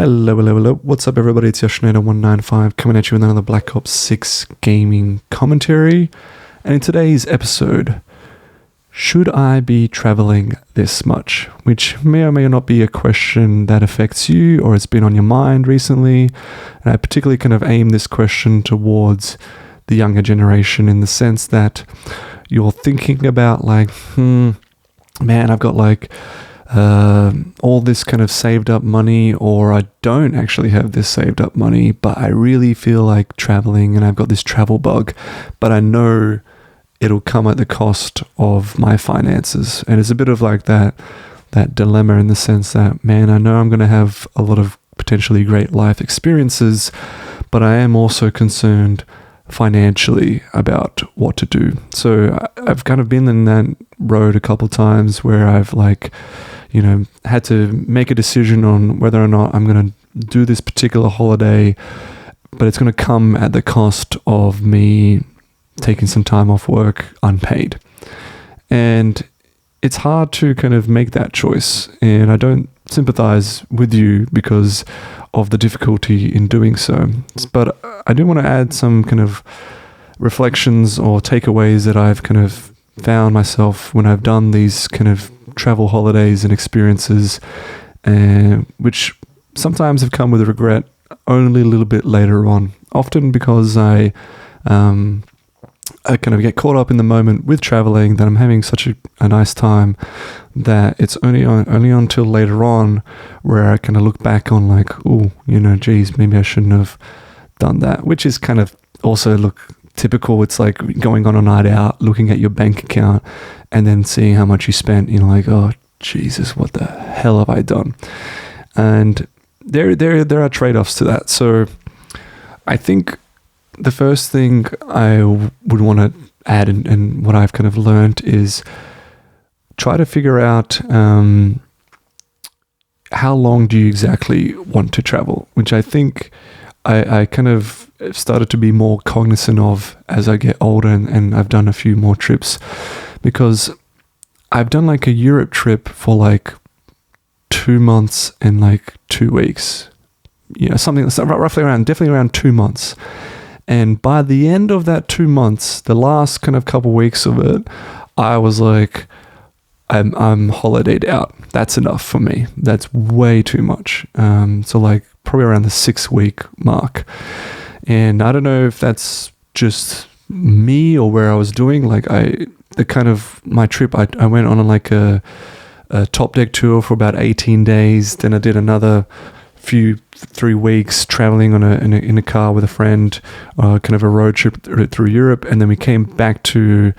Hello, hello, hello. What's up, everybody? It's Yoshinator195 coming at you with another Black Ops 6 gaming commentary. And in today's episode, should I be traveling this much? Which may or may not be a question that affects you or has been on your mind recently. And I particularly kind of aim this question towards the younger generation in the sense that you're thinking about man, I've got all this kind of saved up money, or I don't actually have this saved up money, but I really feel like traveling and I've got this travel bug, but I know it'll come at the cost of my finances. And it's a bit of like that dilemma in the sense that, man, I know I'm going to have a lot of potentially great life experiences, but I am also concerned financially about what to do. So I've kind of been in that road a couple of times where I've had to make a decision on whether or not I'm going to do this particular holiday, but it's going to come at the cost of me taking some time off work unpaid. And it's hard to kind of make that choice. And I don't sympathize with you because of the difficulty in doing so. But I do want to add some kind of reflections or takeaways that I've kind of found myself when I've done these kind of travel holidays and experiences, which sometimes have come with regret only a little bit later on, often because I kind of get caught up in the moment with traveling that I'm having such a nice time that it's only until later on where I kind of look back on geez, maybe I shouldn't have done that, which is kind of also typical. It's like going on a night out, looking at your bank account and then seeing how much you spent, oh Jesus, what the hell have I done? And there are trade-offs to that. So I think the first thing I would want to add and what I've kind of learned is try to figure out how long do you exactly want to travel, which I think I kind of started to be more cognizant of as I get older and I've done a few more trips, because I've done a Europe trip for 2 months and 2 weeks, something that's definitely around 2 months. And by the end of that 2 months, the last kind of couple weeks of it, I was like, I'm holidayed out. That's enough for me. That's way too much. So probably around the 6 week mark. And I don't know if that's just me or where I was doing. My trip, I went on a top deck tour for about 18 days. Then I did another 3 weeks traveling in a car with a friend, kind of a road trip through Europe. And then we came back to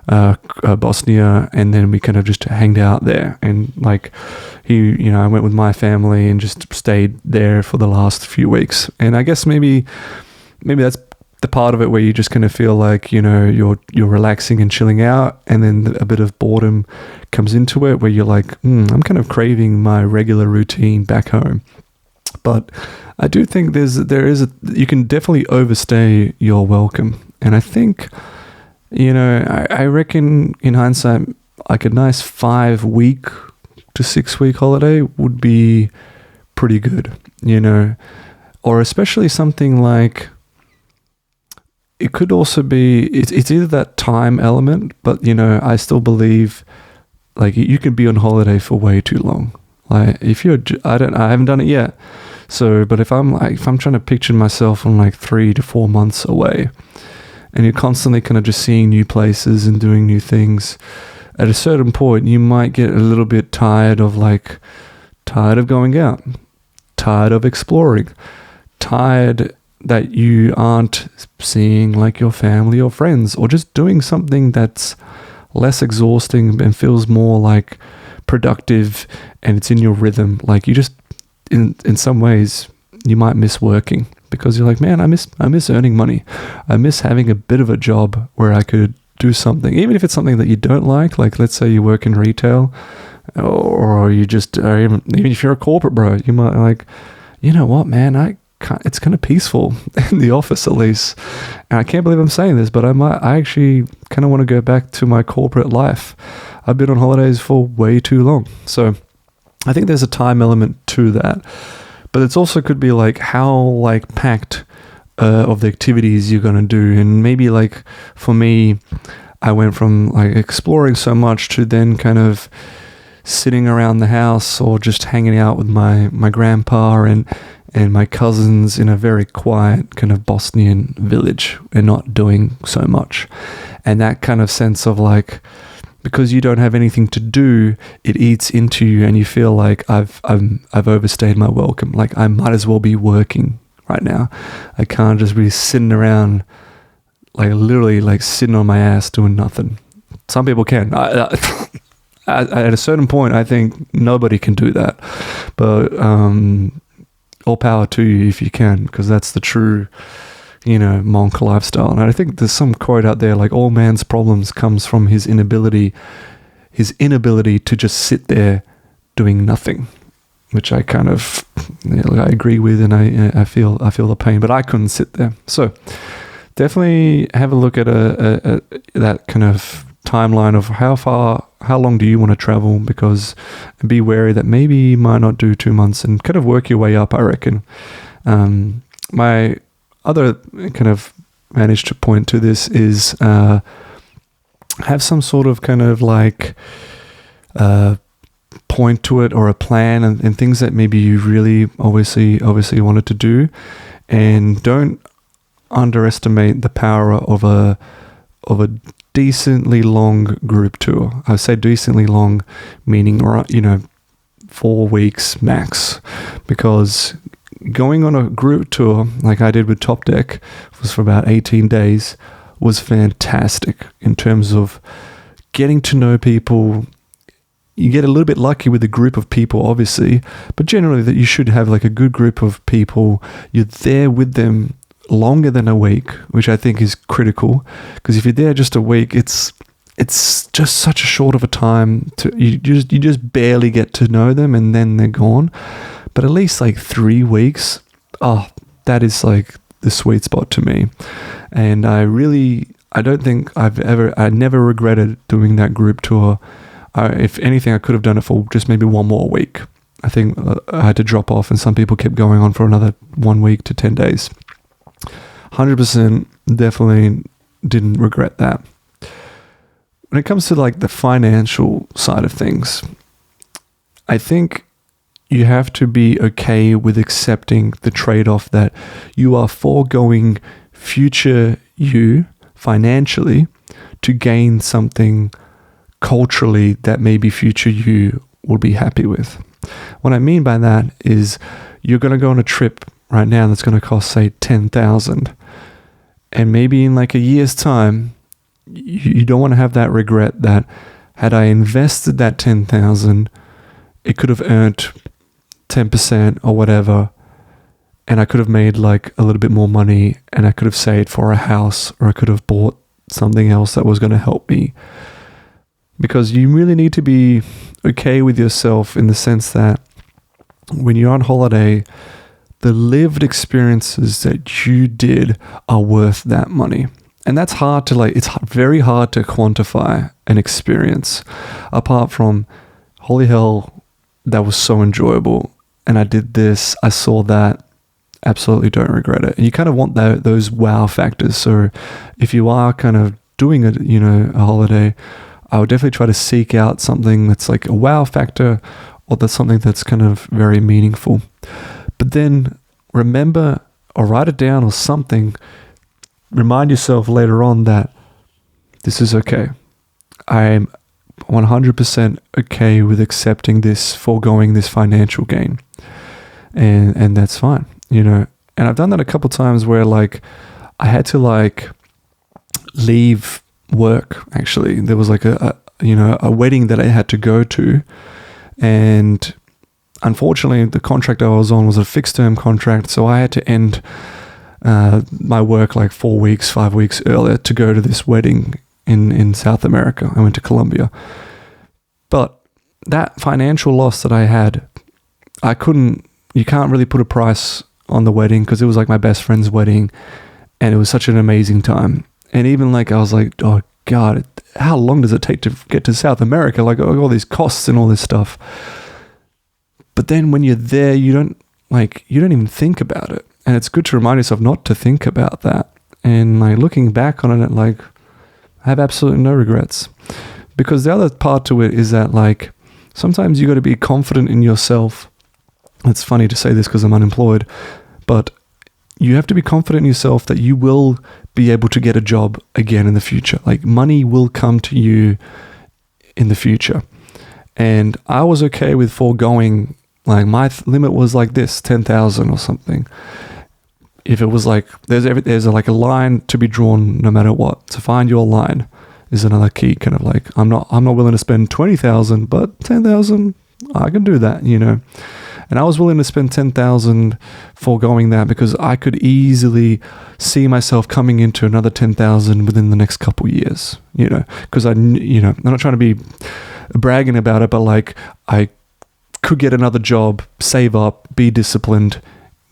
Bosnia, and then we kind of just hanged out there. And I went with my family and just stayed there for the last few weeks. And I guess maybe that's the part of it where you just kind of feel like, you're relaxing and chilling out, and then a bit of boredom comes into it where you're like, I'm kind of craving my regular routine back home. But I do think you can definitely overstay your welcome. And I think, I reckon in hindsight, a nice 5 week to 6 week holiday would be pretty good, or especially something it could also be, it's either that time element, but I still believe you can be on holiday for way too long. I haven't done it yet. So, but if I'm trying to picture myself on 3 to 4 months away, and you're constantly kind of just seeing new places and doing new things, at a certain point, you might get a little bit tired of going out, tired of exploring, tired that you aren't seeing your family or friends, or just doing something that's less exhausting and feels more productive, and it's in your rhythm. You just, in some ways, you might miss working because you're like, man, I miss earning money. I miss having a bit of a job where I could do something, even if it's something that you don't like let's say you work in retail, or you just, even if you're a corporate bro, you might you know what, man, it's kind of peaceful in the office at least. And I can't believe I'm saying this, but I actually kind of want to go back to my corporate life. I've been on holidays for way too long. So I think there's a time element to that. but it's also could be like how like packed of the activities you're gonna do. And maybe like for me, I went from like exploring so much to then kind of sitting around the house or just hanging out with my grandpa and my cousins in a very quiet kind of Bosnian village and not doing so much. And that kind of sense of like, because you don't have anything to do, it eats into you and you feel like I've overstayed my welcome. Like I might as well be working right now. I can't just be sitting around, like literally like sitting on my ass doing nothing. Some people can. At a certain point, I think nobody can do that. But all power to you if you can, because that's the true, monk lifestyle. And I think there's some quote out there like all man's problems comes from his inability to just sit there doing nothing, which I kind of I agree with, and I feel the pain, but I couldn't sit there. So definitely have a look at that kind of timeline of how long do you want to travel, because be wary that maybe you might not do 2 months, and kind of work your way up, I reckon. My other kind of managed to point to this is have some sort of kind of like point to it, or a plan, and things that maybe you really obviously wanted to do, and don't underestimate the power of a decently long group tour. I say decently long, meaning 4 weeks max, because going on a group tour like I did with Top Deck was for about 18 days was fantastic in terms of getting to know people. You get a little bit lucky with a group of people, obviously, but generally that you should have like a good group of people. You're there with them longer than a week, which I think is critical, because if you're there just a week, it's just such a short of a time to you just barely get to know them and then they're gone. But at least like 3 weeks, that is like the sweet spot to me. And I don't think I never regretted doing that group tour. If anything, I could have done it for just maybe 1 more week. I think I had to drop off, and some people kept going on for another 1 week to 10 days. 100% definitely didn't regret that. When it comes to like the financial side of things, I think you have to be okay with accepting the trade-off that you are foregoing future you financially to gain something culturally that maybe future you will be happy with. What I mean by that is you're going to go on a trip right now that's going to cost, say, $10,000. And maybe in like a year's time, you don't want to have that regret that had I invested that $10,000, it could have earned 10% or whatever, and I could have made like a little bit more money, and I could have saved for a house, or I could have bought something else that was going to help me. Because you really need to be okay with yourself in the sense that when you're on holiday, the lived experiences that you did are worth that money. And that's hard to it's very hard to quantify an experience apart from, holy hell, that was so enjoyable. And I did this, I saw that, absolutely don't regret it. And you kind of want those wow factors. So if you are kind of doing a holiday, I would definitely try to seek out something that's like a wow factor, or that's something that's kind of very meaningful. But then remember, or write it down or something, remind yourself later on that this is okay. I'm 100% okay with accepting this, foregoing this financial gain. And that's fine, And I've done that a couple times where like I had to like leave work. Actually, there was like a wedding that I had to go to, and unfortunately the contract I was on was a fixed term contract, so I had to end my work like 4 weeks, 5 weeks earlier to go to this wedding in South America. I went to Colombia. But that financial loss that I had, you can't really put a price on the wedding, because it was like my best friend's wedding, and it was such an amazing time. And even like I was like, oh God, how long does it take to get to South America? Like all these costs and all this stuff. But then when you're there, you don't like, you don't even think about it. And it's good to remind yourself not to think about that. And like looking back on it, like, I have absolutely no regrets. Because the other part to it is that, like, sometimes you got to be confident in yourself. It's funny to say this because I'm unemployed, but you have to be confident in yourself that you will be able to get a job again in the future. Like, money will come to you in the future. And I was okay with foregoing, like, my limit was like this, 10,000 or something. If it was like, there's like a line to be drawn no matter what. To find your line is another key, kind of like, I'm not willing to spend 20,000, but 10,000, I can do that, you know. And I was willing to spend 10,000 foregoing that because I could easily see myself coming into another 10,000 within the next couple of years, you know, because I'm not trying to be bragging about it, but like, I could get another job, save up, be disciplined,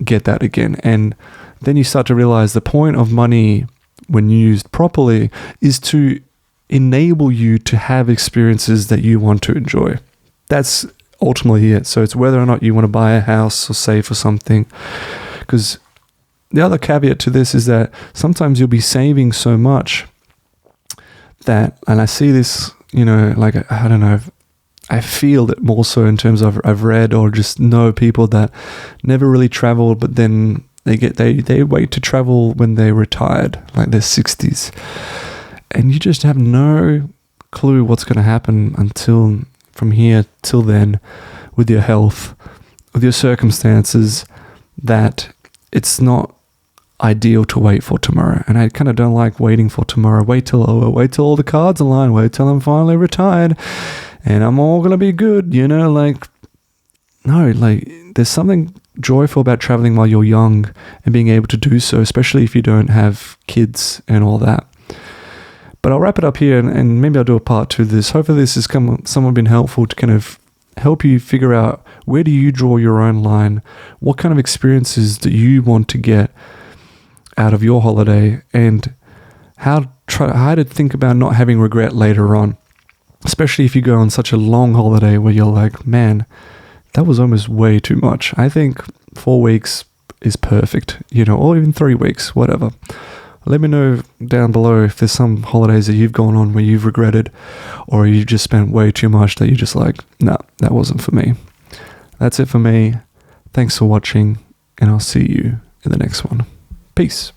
get that again. And then you start to realize the point of money, when used properly, is to enable you to have experiences that you want to enjoy. That's ultimately it. So it's whether or not you want to buy a house or save for something. Because the other caveat to this is that sometimes you'll be saving so much that, and I see this, you know, like, I don't know, I feel it more so in terms of I've read or just know people that never really traveled, but then they wait to travel when they're retired, like their 60s. And you just have no clue what's going to happen until from here till then with your health, with your circumstances, that it's not ideal to wait for tomorrow. And I kind of don't like waiting for tomorrow. Wait till all the cards align. Wait till I'm finally retired and I'm all going to be good, you know, like, no, like, there's something joyful about traveling while you're young and being able to do so, especially if you don't have kids and all that. But I'll wrap it up here and maybe I'll do a part 2 of this. Hopefully this has somewhat been helpful to kind of help you figure out, where do you draw your own line? What kind of experiences do you want to get out of your holiday, and how to think about not having regret later on, especially if you go on such a long holiday where you're like, man, that was almost way too much. I think 4 weeks is perfect, you know, or even 3 weeks, whatever. Let me know down below if there's some holidays that you've gone on where you've regretted, or you just spent way too much that you're just like, nah, that wasn't for me. That's it for me. Thanks for watching, and I'll see you in the next one. Peace.